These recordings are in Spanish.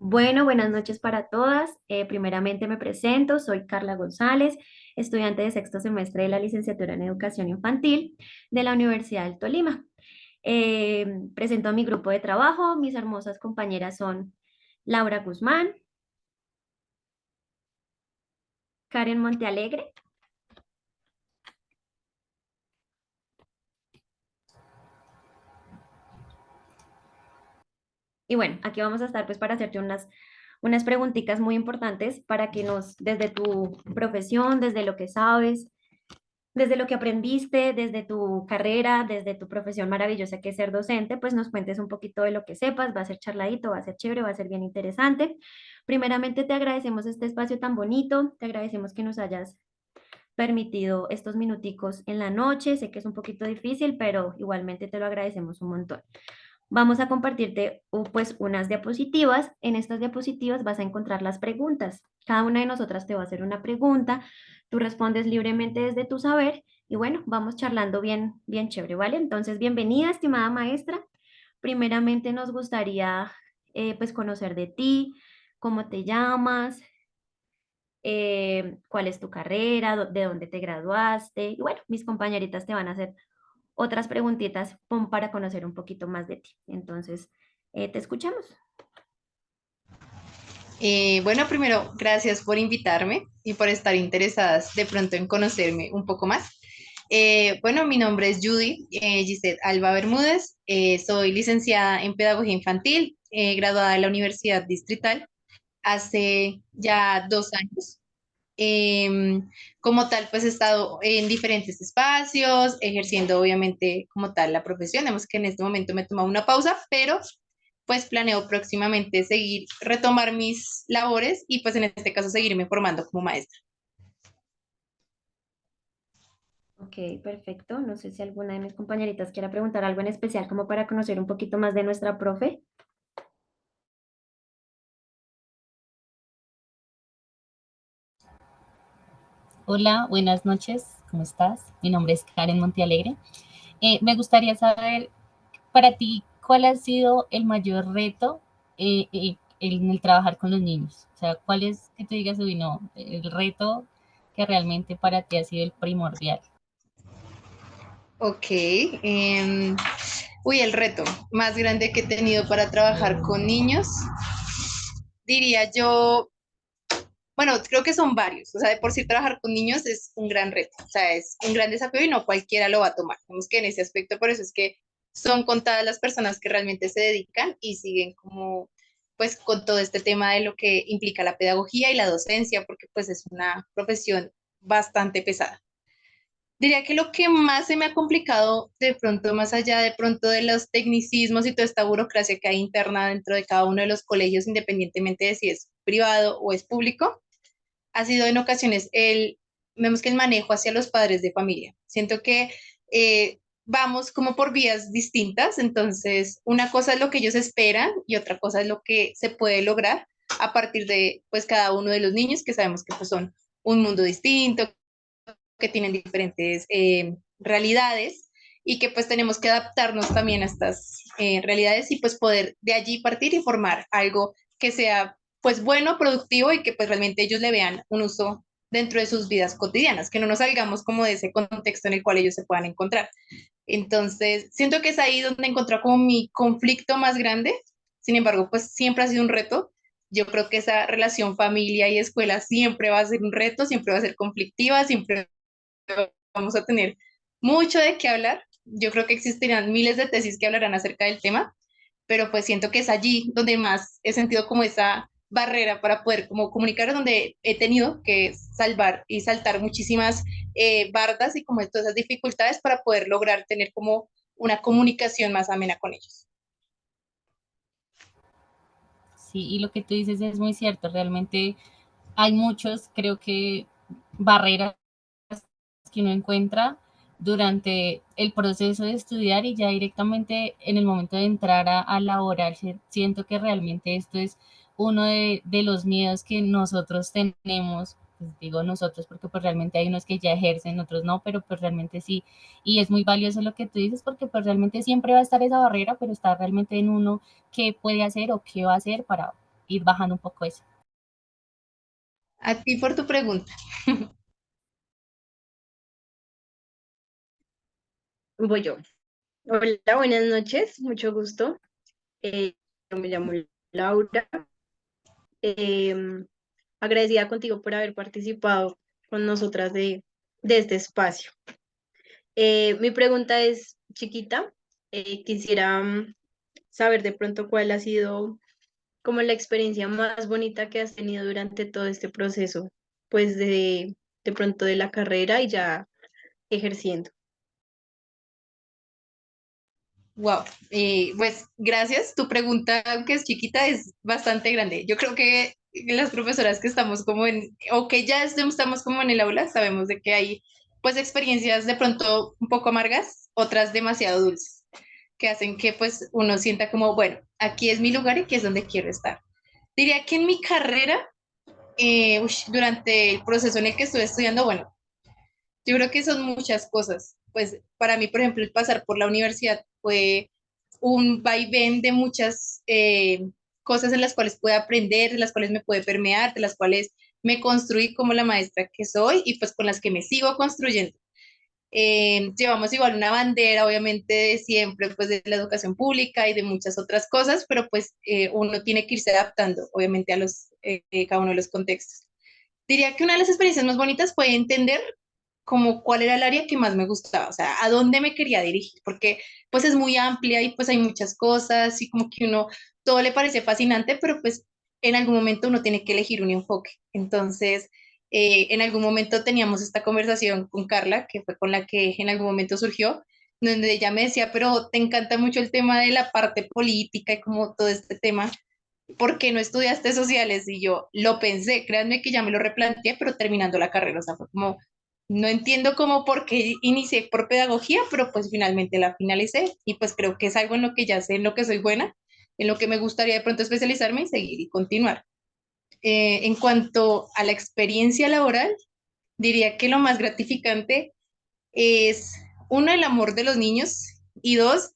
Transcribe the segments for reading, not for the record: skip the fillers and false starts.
Bueno, buenas noches para todas. Primeramente me presento, soy Carla González, estudiante de sexto semestre de la licenciatura en Educación Infantil de la Universidad del Tolima. Presento a mi grupo de trabajo, mis hermosas compañeras son Laura Guzmán, Karen Montealegre, y bueno, aquí vamos a estar pues para hacerte unas preguntitas muy importantes para que desde tu profesión, desde lo que sabes, desde lo que aprendiste, desde tu carrera, desde tu profesión maravillosa que es ser docente, pues nos cuentes un poquito de lo que sepas, va a ser charladito, va a ser chévere, va a ser bien interesante. Primeramente te agradecemos este espacio tan bonito, te agradecemos que nos hayas permitido estos minuticos en la noche, sé que es un poquito difícil, pero igualmente te lo agradecemos un montón. Vamos a compartirte pues unas diapositivas. En estas diapositivas vas a encontrar las preguntas. Cada una de nosotras te va a hacer una pregunta. Tú respondes libremente desde tu saber y bueno, vamos charlando bien, bien chévere, ¿vale? Entonces, bienvenida, estimada maestra. Primeramente nos gustaría pues conocer de ti, cómo te llamas, cuál es tu carrera, de dónde te graduaste. Y bueno, mis compañeritas te van a hacer otras preguntitas para conocer un poquito más de ti. Entonces, te escuchamos. Bueno, primero, gracias por invitarme y por estar interesadas de pronto en conocerme un poco más. Bueno, mi nombre es Judy Gisette Alba Bermúdez. Soy licenciada en Pedagogía Infantil, graduada de la Universidad Distrital hace ya 2 años. Como tal, pues he estado en diferentes espacios, ejerciendo obviamente como tal la profesión. Vemos que en este momento me he tomado una pausa, pero pues planeo próximamente seguir, retomar mis labores y pues en este caso seguirme formando como maestra. Ok, perfecto. No sé si alguna de mis compañeritas quiera preguntar algo en especial como para conocer un poquito más de nuestra profe. Hola, buenas noches, ¿cómo estás? Mi nombre es Karen Montealegre. Me gustaría saber para ti cuál ha sido el mayor reto en el trabajar con los niños. O sea, cuál es que tú digas, uy, no, el reto que realmente para ti ha sido el primordial. Ok. Uy, el reto más grande que he tenido para trabajar con niños, diría yo, bueno, creo que son varios. O sea, de por sí trabajar con niños es un gran reto. O sea, es un gran desafío y no cualquiera lo va a tomar. Vemos que en ese aspecto, por eso es que son contadas las personas que realmente se dedican y siguen como, pues, con todo este tema de lo que implica la pedagogía y la docencia, porque pues es una profesión bastante pesada. Diría que lo que más se me ha complicado de pronto, más allá de pronto de los tecnicismos y toda esta burocracia que hay interna dentro de cada uno de los colegios, independientemente de si es privado o es público, ha sido en ocasiones vemos que el manejo hacia los padres de familia. Siento que vamos como por vías distintas, entonces una cosa es lo que ellos esperan y otra cosa es lo que se puede lograr a partir de pues cada uno de los niños que sabemos que pues son un mundo distinto, que tienen diferentes realidades y que pues tenemos que adaptarnos también a estas realidades y pues poder de allí partir y formar algo que sea pues bueno, productivo y que pues realmente ellos le vean un uso dentro de sus vidas cotidianas, que no nos salgamos como de ese contexto en el cual ellos se puedan encontrar. Entonces, siento que es ahí donde encontré como mi conflicto más grande. Sin embargo, pues siempre ha sido un reto. Yo creo que esa relación familia y escuela siempre va a ser un reto, siempre va a ser conflictiva, siempre vamos a tener mucho de qué hablar. Yo creo que existirán miles de tesis que hablarán acerca del tema, pero pues siento que es allí donde más he sentido como esa barrera para poder como comunicar, donde he tenido que salvar y saltar muchísimas bardas y como todas esas dificultades para poder lograr tener como una comunicación más amena con ellos. Sí, y lo que tú dices es muy cierto. Realmente hay muchos, creo que, barreras que uno encuentra durante el proceso de estudiar y ya directamente en el momento de entrar a laborar. Siento que realmente esto es uno de los miedos que nosotros tenemos, pues digo nosotros porque pues realmente hay unos que ya ejercen, otros no, pero pues realmente sí, y es muy valioso lo que tú dices porque pues realmente siempre va a estar esa barrera, pero está realmente en uno qué puede hacer o qué va a hacer para ir bajando un poco eso. A ti por tu pregunta. Voy yo. Hola, buenas noches, mucho gusto. Yo me llamo Laura. Em, Agradecida contigo por haber participado con nosotras de este espacio. Mi pregunta es chiquita. Quisiera saber de pronto cuál ha sido como la experiencia más bonita que has tenido durante todo este proceso, pues de pronto de la carrera y ya ejerciendo. Wow, pues gracias. Tu pregunta, aunque es chiquita, es bastante grande. Yo creo que las profesoras que estamos como o que ya estamos como en el aula, sabemos de que hay pues experiencias de pronto un poco amargas, otras demasiado dulces, que hacen que pues uno sienta como, bueno, aquí es mi lugar y aquí es donde quiero estar. Diría que en mi carrera, durante el proceso en el que estuve estudiando, bueno, yo creo que son muchas cosas. Pues para mí, por ejemplo, el pasar por la universidad fue un vaivén de muchas cosas en las cuales pude aprender, de las cuales me pude permear, de las cuales me construí como la maestra que soy y pues con las que me sigo construyendo. Llevamos igual una bandera, obviamente, de siempre, pues de la educación pública y de muchas otras cosas, pero pues uno tiene que irse adaptando, obviamente, a cada uno de los contextos. Diría que una de las experiencias más bonitas fue entender como cuál era el área que más me gustaba, o sea, a dónde me quería dirigir, porque pues es muy amplia y pues hay muchas cosas y como que uno todo le parece fascinante, pero pues en algún momento uno tiene que elegir un enfoque. Entonces, en algún momento teníamos esta conversación con Carla, que fue con la que en algún momento surgió, donde ella me decía, pero te encanta mucho el tema de la parte política y como todo este tema. ¿Por qué no estudiaste sociales? Y yo lo pensé, créanme que ya me lo replanteé, pero terminando la carrera, o sea, fue como, no entiendo cómo por qué inicié por pedagogía, pero pues finalmente la finalicé y pues creo que es algo en lo que ya sé, en lo que soy buena, en lo que me gustaría de pronto especializarme y seguir y continuar. En cuanto a la experiencia laboral, diría que lo más gratificante es, uno, el amor de los niños y dos,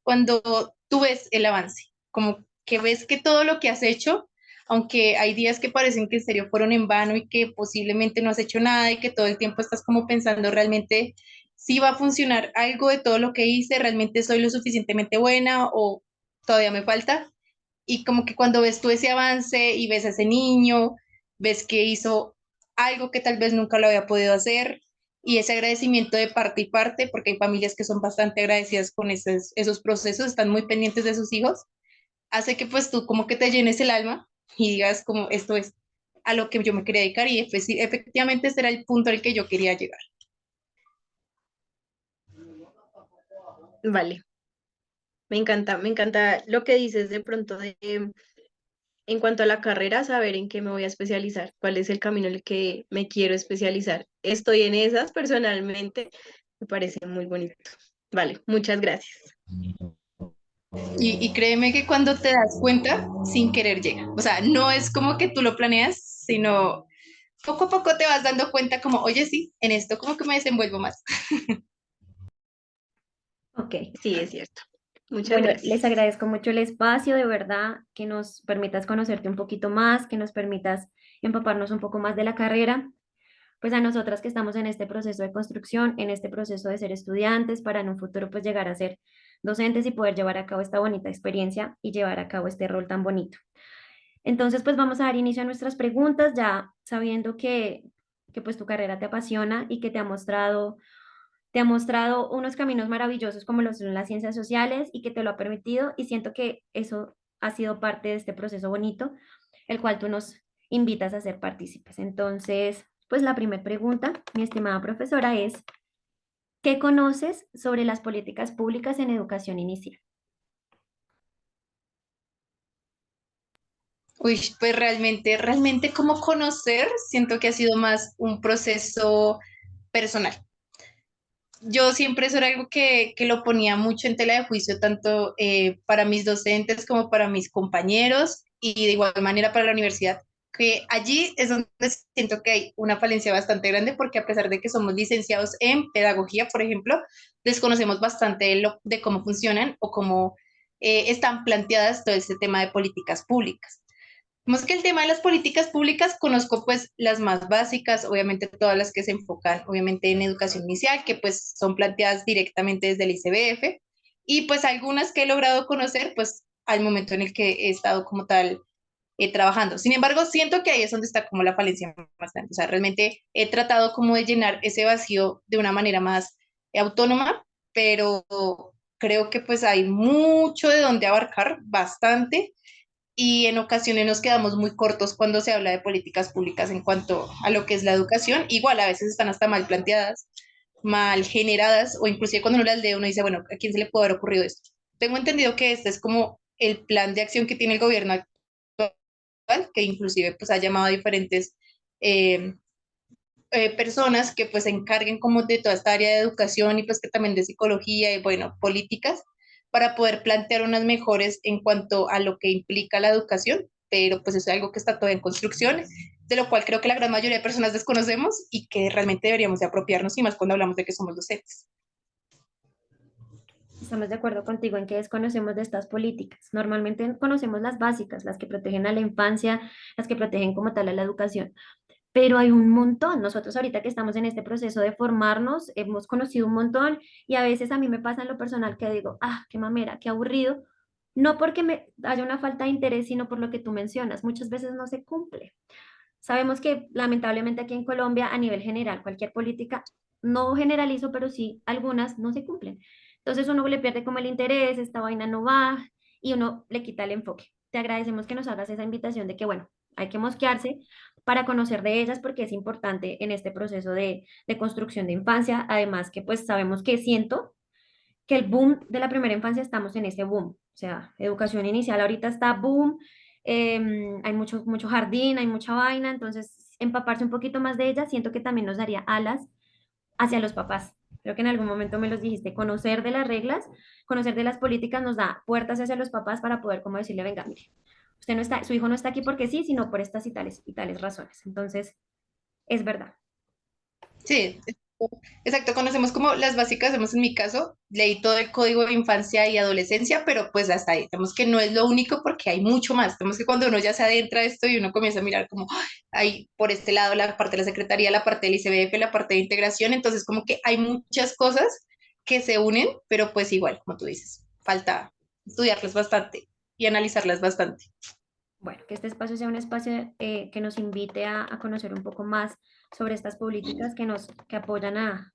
cuando tú ves el avance, como que ves que todo lo que has hecho, aunque hay días que parecen que en serio fueron en vano y que posiblemente no has hecho nada y que todo el tiempo estás como pensando realmente si va a funcionar algo de todo lo que hice, realmente soy lo suficientemente buena o todavía me falta. Y como que cuando ves tú ese avance y ves a ese niño, ves que hizo algo que tal vez nunca lo había podido hacer y ese agradecimiento de parte y parte, porque hay familias que son bastante agradecidas con esos procesos, están muy pendientes de sus hijos, hace que pues tú como que te llenes el alma y digas como esto es a lo que yo me quería dedicar y efectivamente ese era el punto al que yo quería llegar. Vale, me encanta lo que dices de pronto en cuanto a la carrera, saber en qué me voy a especializar, cuál es el camino en el que me quiero especializar. Estoy en esas personalmente, me parece muy bonito. Vale, muchas gracias. Y créeme que cuando te das cuenta, sin querer llega. O sea, no es como que tú lo planeas, sino poco a poco te vas dando cuenta como, oye, sí, en esto como que me desenvuelvo más. Ok. Sí, es cierto. Muchas Bueno, les gracias. agradezco mucho el espacio, de verdad, que nos permitas conocerte un poquito más, que nos permitas empaparnos un poco más de la carrera. Pues a nosotras que estamos en este proceso de construcción, en este proceso de ser estudiantes, para en un futuro pues llegar a ser docentes y poder llevar a cabo esta bonita experiencia y llevar a cabo este rol tan bonito. Entonces, pues vamos a dar inicio a nuestras preguntas, ya sabiendo que pues tu carrera te apasiona y que te ha mostrado unos caminos maravillosos como lo son las ciencias sociales y que te lo ha permitido y siento que eso ha sido parte de este proceso bonito, el cual tú nos invitas a ser partícipes. Entonces, pues la primera pregunta, mi estimada profesora, es, ¿qué conoces sobre las políticas públicas en educación inicial? Uy, pues realmente como conocer, siento que ha sido más un proceso personal. Yo siempre eso era algo que lo ponía mucho en tela de juicio, tanto para mis docentes como para mis compañeros y de igual manera para la universidad, que allí es donde siento que hay una falencia bastante grande porque a pesar de que somos licenciados en pedagogía, por ejemplo, desconocemos bastante de cómo funcionan o cómo están planteadas todo este tema de políticas públicas. Más que el tema de las políticas públicas, conozco pues las más básicas, obviamente todas las que se enfocan obviamente en educación inicial, que pues son planteadas directamente desde el ICBF, y pues algunas que he logrado conocer pues al momento en el que he estado como tal trabajando. Sin embargo, siento que ahí es donde está como la falencia más grande. O sea, realmente he tratado como de llenar ese vacío de una manera más autónoma, pero creo que pues hay mucho de donde abarcar, bastante, y en ocasiones nos quedamos muy cortos cuando se habla de políticas públicas en cuanto a lo que es la educación. Igual a veces están hasta mal planteadas, mal generadas, o inclusive cuando uno las lee uno dice, bueno, ¿a quién se le puede haber ocurrido esto? Tengo entendido que este es como el plan de acción que tiene el gobierno actual, que inclusive pues ha llamado a diferentes eh, personas que pues se encarguen como de toda esta área de educación y pues que también de psicología y bueno, políticas, para poder plantear unas mejores en cuanto a lo que implica la educación, pero pues eso es algo que está todo en construcción, de lo cual creo que la gran mayoría de personas desconocemos y que realmente deberíamos de apropiarnos, y más cuando hablamos de que somos docentes. Estamos de acuerdo contigo en que desconocemos de estas políticas. Normalmente conocemos las básicas, las que protegen a la infancia, las que protegen como tal a la educación, pero hay un montón. Nosotros ahorita que estamos en este proceso de formarnos, hemos conocido un montón y a veces a mí me pasa en lo personal que digo, ah, qué mamera, qué aburrido, no porque me haya una falta de interés, sino por lo que tú mencionas. Muchas veces no se cumple. Sabemos que lamentablemente aquí en Colombia, a nivel general, cualquier política, no generalizo, pero sí algunas no se cumplen. Entonces uno le pierde como el interés, esta vaina no va y uno le quita el enfoque. Te agradecemos que nos hagas esa invitación de que, bueno, hay que mosquearse para conocer de ellas porque es importante en este proceso de construcción de infancia. Además que pues sabemos que siento que el boom de la primera infancia estamos en ese boom. O sea, educación inicial ahorita está boom, hay mucho, mucho jardín, hay mucha vaina, entonces empaparse un poquito más de ella, siento que también nos daría alas hacia los papás. Creo que en algún momento me los dijiste, conocer de las reglas, conocer de las políticas nos da puertas hacia los papás para poder como decirle, venga, mire, usted no está, su hijo no está aquí porque sí, sino por estas y tales razones. Entonces, es verdad. Sí, exacto, conocemos como las básicas, hemos en mi caso, leí todo el código de infancia y adolescencia, pero pues hasta ahí, tenemos que no es lo único porque hay mucho más, tenemos que cuando uno ya se adentra a esto y uno comienza a mirar como ¡ay! Hay por este lado la parte de la Secretaría, la parte del ICBF, la parte de integración, entonces como que hay muchas cosas que se unen, pero pues igual, como tú dices, falta estudiarlas bastante y analizarlas bastante. Bueno, que este espacio sea un espacio que nos invite a conocer un poco más sobre estas políticas que apoyan a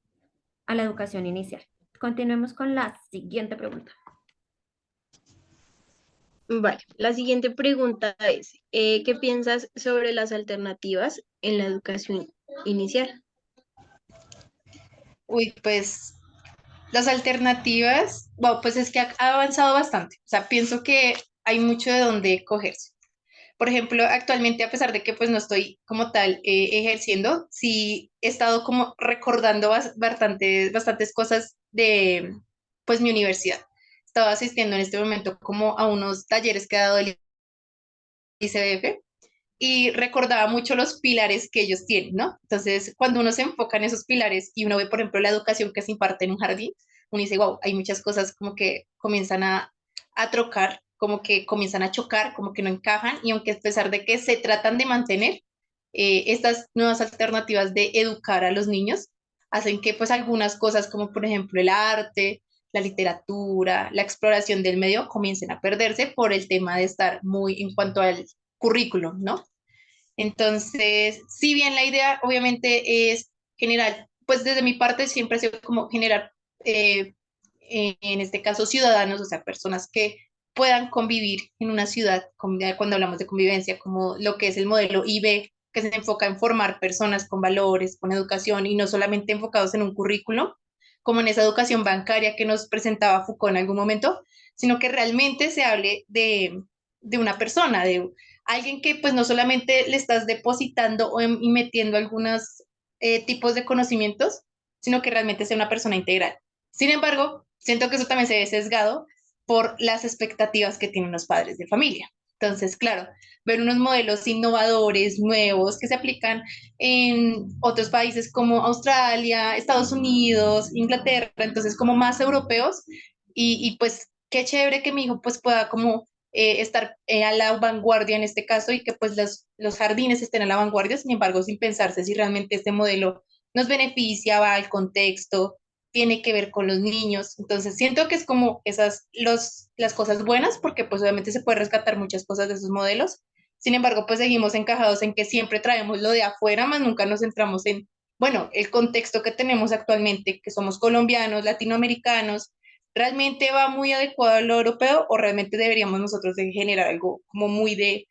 la educación inicial. Continuemos con la siguiente pregunta. Vale, la siguiente pregunta es, ¿qué piensas sobre las alternativas en la educación inicial? Uy, pues las alternativas, bueno, pues es que ha avanzado bastante. O sea, pienso que hay mucho de dónde cogerse. Por ejemplo, actualmente, a pesar de que pues no estoy como tal ejerciendo, sí he estado como recordando bastantes cosas de pues mi universidad. Estaba asistiendo en este momento como a unos talleres que ha dado el ICBF y recordaba mucho los pilares que ellos tienen, ¿no? Entonces, cuando uno se enfoca en esos pilares y uno ve, por ejemplo, la educación que se imparte en un jardín, uno dice, wow, hay muchas cosas como que comienzan a trocar, como que comienzan a chocar, como que no encajan, y aunque a pesar de que se tratan de mantener, estas nuevas alternativas de educar a los niños hacen que pues algunas cosas como por ejemplo el arte, la literatura, la exploración del medio comiencen a perderse por el tema de estar muy en cuanto al currículum, ¿no? Entonces, si bien la idea obviamente es generar, pues desde mi parte siempre ha sido como generar, en este caso, ciudadanos, o sea, personas que puedan convivir en una ciudad, cuando hablamos de convivencia, como lo que es el modelo IB, que se enfoca en formar personas con valores, con educación y no solamente enfocados en un currículo, como en esa educación bancaria que nos presentaba Foucault en algún momento, sino que realmente se hable de una persona, de alguien que pues no solamente le estás depositando y metiendo algunos tipos de conocimientos, sino que realmente sea una persona integral. Sin embargo, siento que eso también se ve sesgado por las expectativas que tienen los padres de familia. Entonces, claro, ver unos modelos innovadores, nuevos, que se aplican en otros países como Australia, Estados Unidos, Inglaterra, entonces como más europeos, y pues qué chévere que mi hijo pues pueda como estar a la vanguardia en este caso y que pues los jardines estén a la vanguardia, sin embargo, sin pensarse si realmente este modelo nos beneficia, va al contexto, tiene que ver con los niños. Entonces, siento que es como las cosas buenas, porque pues obviamente se puede rescatar muchas cosas de esos modelos. Sin embargo, pues seguimos encajados en que siempre traemos lo de afuera, más nunca nos centramos en, bueno, el contexto que tenemos actualmente, que somos colombianos, latinoamericanos, ¿realmente va muy adecuado a lo europeo o realmente deberíamos nosotros de generar algo como muy de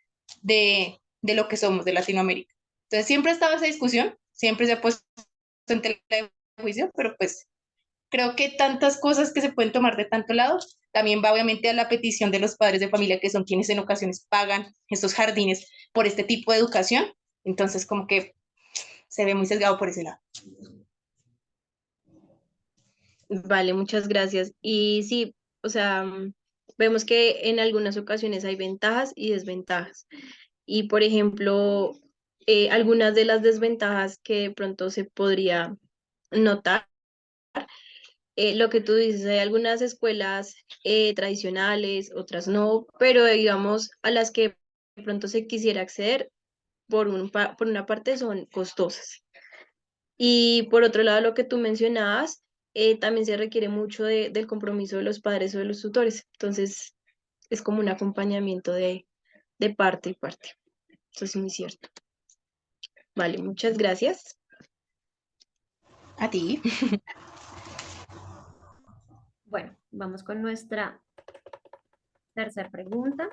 lo que somos, de Latinoamérica? Entonces, siempre ha estado esa discusión, siempre se ha puesto en tela de juicio, pero pues creo que tantas cosas que se pueden tomar de tanto lado, también va obviamente a la petición de los padres de familia, que son quienes en ocasiones pagan estos jardines por este tipo de educación. Entonces, como que se ve muy sesgado por ese lado. Vale, muchas gracias. Y sí, o sea, vemos que en algunas ocasiones hay ventajas y desventajas. Y por ejemplo, algunas de las desventajas que de pronto se podría notar, lo que tú dices, hay algunas escuelas tradicionales, otras no, pero digamos a las que de pronto se quisiera acceder, por una parte son costosas. Y por otro lado, lo que tú mencionabas, también se requiere mucho del compromiso de los padres o de los tutores. Entonces, es como un acompañamiento de parte y parte. Eso es muy cierto. Vale, muchas gracias. A ti. Bueno, vamos con nuestra tercera pregunta.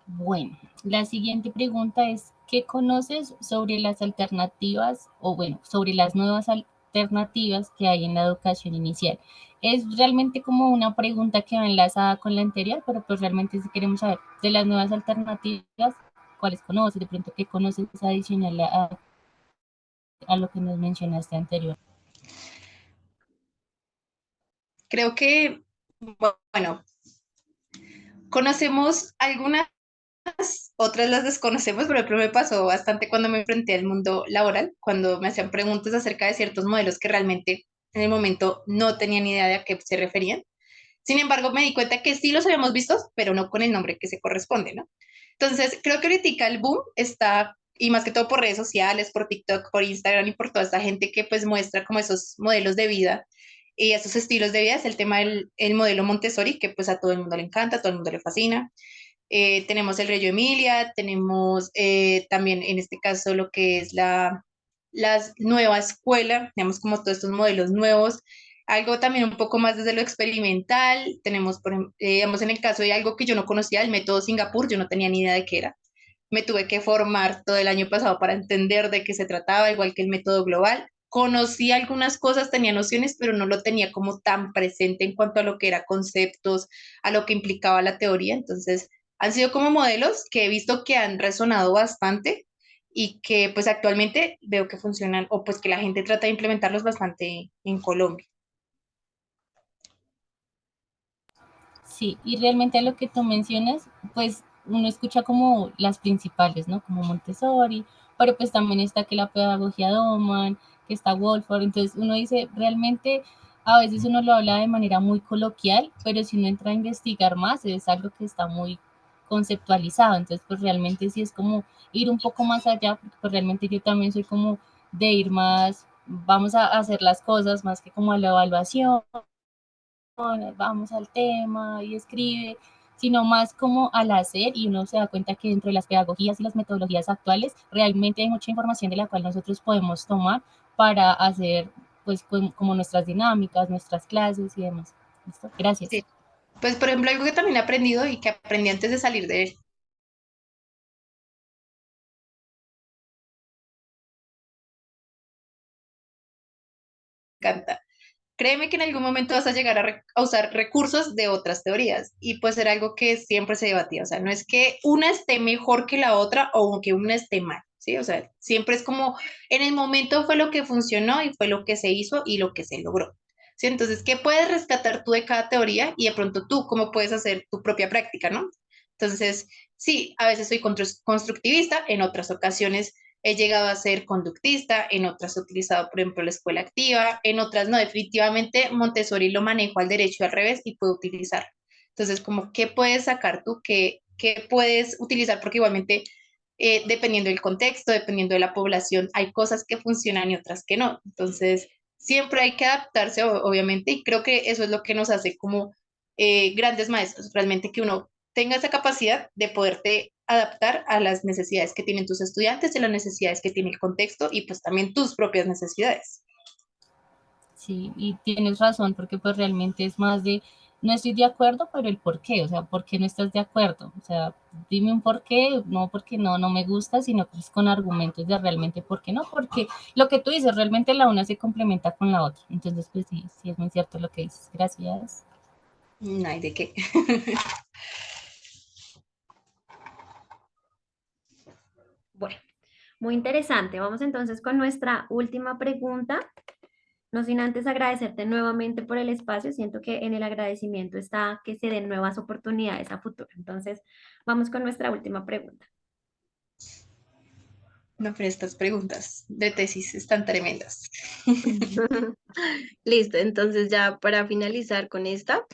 Bueno, la siguiente pregunta es, ¿qué conoces sobre las alternativas o bueno, sobre las nuevas alternativas que hay en la educación inicial? Es realmente como una pregunta que va enlazada con la anterior, pero pues realmente si queremos saber de las nuevas alternativas, ¿cuáles conoces? De pronto, ¿qué conoces adicional a lo que nos mencionaste anterior? Creo que, bueno, conocemos algunas, otras las desconocemos, pero creo que me pasó bastante cuando me enfrenté al mundo laboral, cuando me hacían preguntas acerca de ciertos modelos que realmente en el momento no tenía ni idea de a qué se referían. Sin embargo, me di cuenta que sí los habíamos visto, pero no con el nombre que se corresponde, ¿no? Entonces, creo que ahorita el boom está, y más que todo por redes sociales, por TikTok, por Instagram y por toda esta gente que pues muestra como esos modelos de vida y esos estilos de vida, es el tema del el modelo Montessori, que pues a todo el mundo le encanta, a todo el mundo le fascina. Tenemos el Reggio Emilia, tenemos también en este caso lo que es la nueva escuela, tenemos como todos estos modelos nuevos, algo también un poco más desde lo experimental, tenemos, digamos, en el caso de algo que yo no conocía, el método Singapur, yo no tenía ni idea de qué era, me tuve que formar todo el año pasado para entender de qué se trataba, igual que el método global. Conocí algunas cosas, tenía nociones, pero no lo tenía como tan presente en cuanto a lo que era conceptos, a lo que implicaba la teoría. Entonces, han sido como modelos que he visto que han resonado bastante y que pues actualmente veo que funcionan o pues que la gente trata de implementarlos bastante en Colombia. Sí, y realmente a lo que tú mencionas, pues uno escucha como las principales, ¿no? Como Montessori, pero pues también está que la pedagogía Doman, que está Wolford, entonces uno dice, realmente a veces uno lo habla de manera muy coloquial, pero si uno entra a investigar más, es algo que está muy conceptualizado, entonces pues realmente sí es como ir un poco más allá, porque pues realmente yo también soy como de ir más, vamos a hacer las cosas más que como a la evaluación, vamos al tema y escribe, sino más como al hacer y uno se da cuenta que dentro de las pedagogías y las metodologías actuales realmente hay mucha información de la cual nosotros podemos tomar para hacer pues como nuestras dinámicas, nuestras clases y demás. ¿Listo? Gracias. Sí. Pues por ejemplo, algo que también he aprendido y que aprendí antes de salir de encanta. Créeme que en algún momento vas a llegar a usar recursos de otras teorías y pues era algo que siempre se debatía, o sea, no es que una esté mejor que la otra o que una esté mal, ¿sí? O sea, siempre es como en el momento fue lo que funcionó y fue lo que se hizo y lo que se logró, ¿sí? Entonces, ¿qué puedes rescatar tú de cada teoría y de pronto tú cómo puedes hacer tu propia práctica, ¿no? Entonces, sí, a veces soy constructivista, en otras ocasiones he llegado a ser conductista, en otras he utilizado, por ejemplo, la escuela activa, en otras no, definitivamente Montessori lo manejo al derecho y al revés y puedo utilizar. Entonces, como, ¿qué puedes sacar tú? ¿Qué puedes utilizar? Porque igualmente, dependiendo del contexto, dependiendo de la población, hay cosas que funcionan y otras que no. Entonces, siempre hay que adaptarse, obviamente, y creo que eso es lo que nos hace como grandes maestros, realmente que uno tenga esa capacidad de poderte adaptar a las necesidades que tienen tus estudiantes, y las necesidades que tiene el contexto y pues también tus propias necesidades. Sí, y tienes razón, porque pues realmente es más de, no estoy de acuerdo, pero el por qué, o sea, ¿por qué no estás de acuerdo? O sea, dime un por qué, no porque no me gusta, sino pues con argumentos de realmente por qué no, porque lo que tú dices, realmente la una se complementa con la otra. Entonces, pues sí, sí es muy cierto lo que dices. Gracias. No hay de qué. Bueno, muy interesante. Vamos entonces con nuestra última pregunta. No sin antes agradecerte nuevamente por el espacio. Siento que en el agradecimiento está que se den nuevas oportunidades a futuro. Entonces, vamos con nuestra última pregunta. No, pero estas preguntas de tesis están tremendas. Listo, entonces ya para finalizar con esta,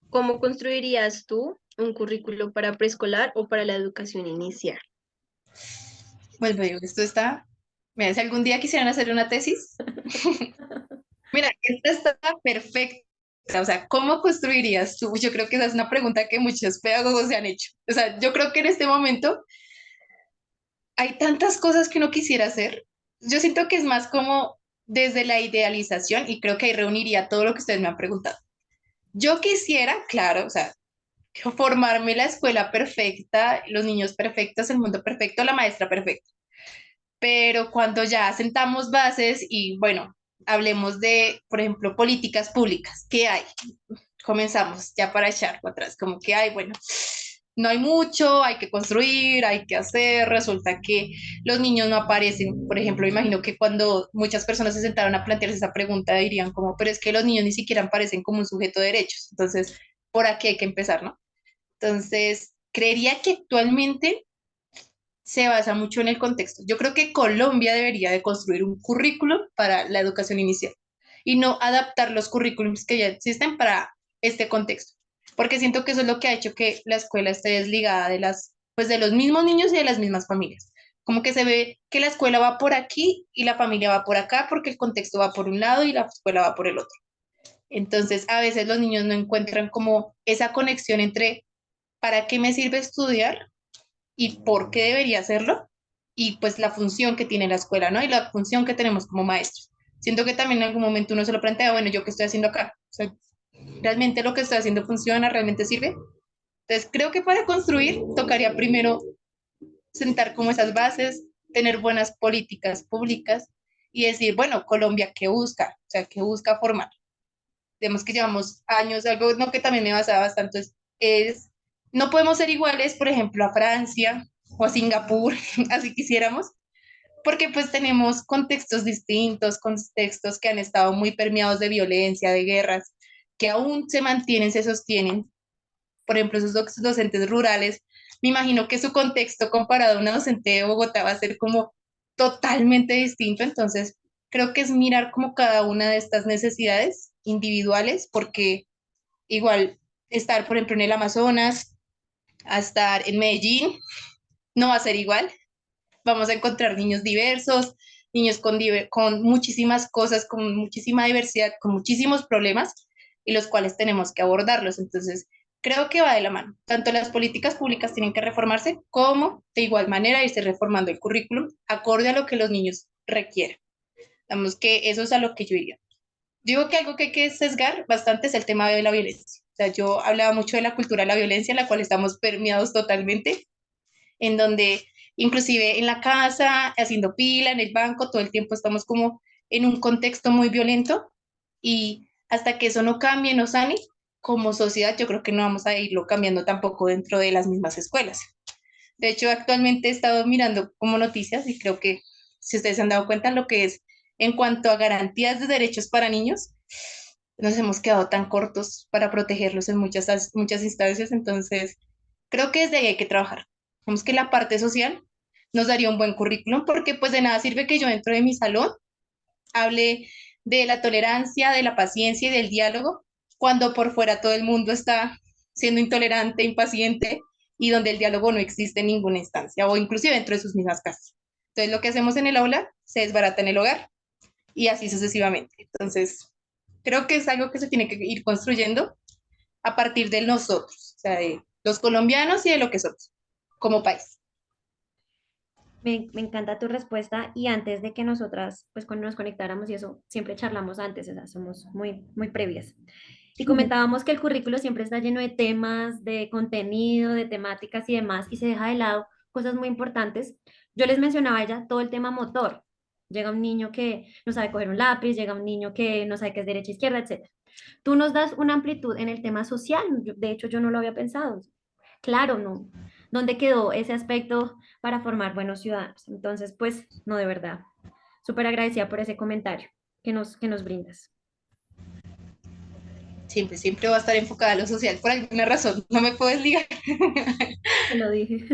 ¿cómo construirías tú un currículo para preescolar o para la educación inicial? Bueno, digo, esto está, mira, si algún día quisieran hacer una tesis, mira, esta está perfecta. O sea, ¿cómo construirías tú? Yo creo que esa es una pregunta que muchos pedagogos se han hecho. O sea, yo creo que en este momento hay tantas cosas que uno quisiera hacer. Yo siento que es más como desde la idealización y creo que ahí reuniría todo lo que ustedes me han preguntado. Yo quisiera, claro, o sea, formarme la escuela perfecta, los niños perfectos, el mundo perfecto, la maestra perfecta. Pero cuando ya sentamos bases y bueno, hablemos de, por ejemplo, políticas públicas, ¿qué hay? Comenzamos ya para echar para atrás, como que hay, bueno, no hay mucho, hay que construir, hay que hacer, resulta que los niños no aparecen. Por ejemplo, imagino que cuando muchas personas se sentaron a plantearse esa pregunta dirían como, pero es que los niños ni siquiera aparecen como un sujeto de derechos, entonces, por aquí hay que empezar, ¿no? Entonces, creería que actualmente se basa mucho en el contexto. Yo creo que Colombia debería de construir un currículo para la educación inicial y no adaptar los currículums que ya existen para este contexto, porque siento que eso es lo que ha hecho que la escuela esté desligada de pues de los mismos niños y de las mismas familias. Como que se ve que la escuela va por aquí y la familia va por acá porque el contexto va por un lado y la escuela va por el otro. Entonces, a veces los niños no encuentran como esa conexión entre ¿para qué me sirve estudiar y por qué debería hacerlo? Y pues la función que tiene la escuela, ¿no? Y la función que tenemos como maestros. Siento que también en algún momento uno se lo plantea, bueno, ¿yo qué estoy haciendo acá? O sea, ¿realmente lo que estoy haciendo funciona? ¿Realmente sirve? Entonces, creo que para construir tocaría primero sentar como esas bases, tener buenas políticas públicas y decir, bueno, Colombia, ¿qué busca? O sea, ¿qué busca formar? Vemos que llevamos años, algo no que también me basaba bastante, no podemos ser iguales, por ejemplo, a Francia o a Singapur, así quisiéramos, porque pues tenemos contextos distintos, contextos que han estado muy permeados de violencia, de guerras, que aún se mantienen, se sostienen. Por ejemplo, esos docentes rurales, me imagino que su contexto comparado a una docente de Bogotá va a ser como totalmente distinto, entonces creo que es mirar como cada una de estas necesidades individuales, porque igual estar, por ejemplo, en el Amazonas, a estar en Medellín, no va a ser igual. Vamos a encontrar niños diversos, niños con muchísimas cosas, con muchísima diversidad, con muchísimos problemas y los cuales tenemos que abordarlos. Entonces, creo que va de la mano. Tanto las políticas públicas tienen que reformarse como de igual manera irse reformando el currículum acorde a lo que los niños requieren. Digamos que eso es a lo que yo iría. Digo que algo que hay que sesgar bastante es el tema de la violencia. O sea, yo hablaba mucho de la cultura de la violencia, en la cual estamos permeados totalmente, en donde inclusive en la casa, haciendo pila, en el banco, todo el tiempo estamos como en un contexto muy violento y hasta que eso no cambie, no sane, como sociedad yo creo que no vamos a irlo cambiando tampoco dentro de las mismas escuelas. De hecho, actualmente he estado mirando como noticias y creo que si ustedes se han dado cuenta lo que es en cuanto a garantías de derechos para niños, nos hemos quedado tan cortos para protegerlos en muchas instancias, entonces creo que desde ahí hay que trabajar. Vemos que la parte social nos daría un buen currículum, porque pues de nada sirve que yo dentro de mi salón hable de la tolerancia, de la paciencia y del diálogo, cuando por fuera todo el mundo está siendo intolerante, impaciente y donde el diálogo no existe en ninguna instancia o inclusive dentro de sus mismas casas. Entonces lo que hacemos en el aula se desbarata en el hogar y así sucesivamente. Entonces creo que es algo que se tiene que ir construyendo a partir de nosotros, o sea, de los colombianos y de lo que somos como país. Me encanta tu respuesta y antes de que nosotras pues cuando nos conectáramos y eso, siempre charlamos antes, o sea, somos muy previas. Y comentábamos que el currículo siempre está lleno de temas, de contenido, de temáticas y demás, y se deja de lado cosas muy importantes. Yo les mencionaba ya todo el tema motor. Llega un niño que no sabe coger un lápiz, llega un niño que no sabe qué es derecha, izquierda, etcétera. Tú nos das una amplitud en el tema social. De hecho, yo no lo había pensado. Claro, no. ¿Dónde quedó ese aspecto para formar buenos ciudadanos? Entonces, pues, no, de verdad. Súper agradecida por ese comentario que nos brindas. Siempre, siempre va a estar enfocada a lo social por alguna razón. No me puedo desligar. Te lo dije.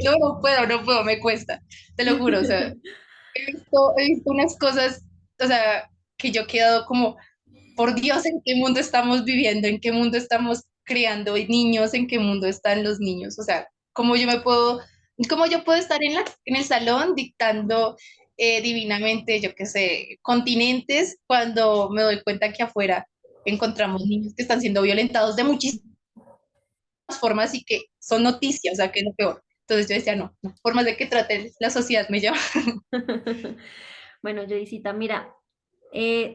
No, no puedo, me cuesta. Te lo juro, o sea, he visto unas cosas, o sea, que yo he quedado como, por Dios, ¿en qué mundo estamos viviendo? ¿En qué mundo estamos criando niños? ¿En qué mundo están los niños? O sea, cómo yo puedo estar en el salón dictando divinamente, yo qué sé, continentes, cuando me doy cuenta que afuera encontramos niños que están siendo violentados de muchísimas formas y que son noticias, o sea, que es lo peor. Entonces yo decía, no, no, por más de que trate, la sociedad me lleva. Bueno, Jodicita, mira,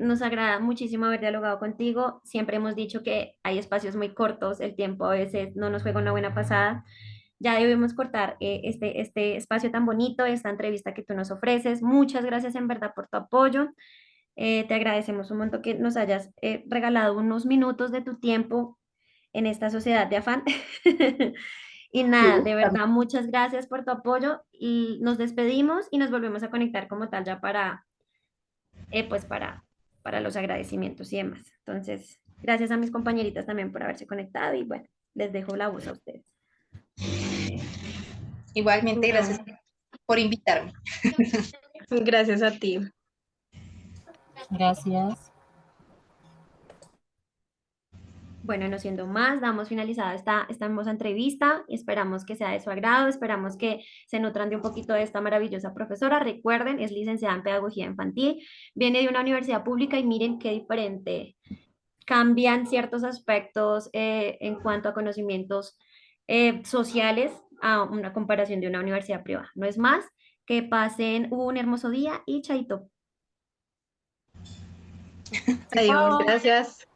nos agrada muchísimo haber dialogado contigo. Siempre hemos dicho que hay espacios muy cortos, el tiempo a veces no nos juega una buena pasada. Ya debemos cortar este espacio tan bonito, esta entrevista que tú nos ofreces. Muchas gracias en verdad por tu apoyo. Te agradecemos un montón que nos hayas regalado unos minutos de tu tiempo en esta sociedad de afán. Y nada, de verdad, muchas gracias por tu apoyo y nos despedimos y nos volvemos a conectar como tal ya pues para los agradecimientos y demás. Entonces, gracias a mis compañeritas también por haberse conectado y bueno, les dejo la voz a ustedes. Igualmente, gracias No, por invitarme. gracias a ti. Gracias. Bueno, no siendo más, damos finalizada esta hermosa entrevista. Esperamos que sea de su agrado, esperamos que se nutran de un poquito de esta maravillosa profesora. Recuerden, es licenciada en Pedagogía Infantil, viene de una universidad pública y miren qué diferente. Cambian ciertos aspectos en cuanto a conocimientos sociales a una comparación de una universidad privada. No es más, que pasen un hermoso día y chaito. Adiós, Chao. gracias.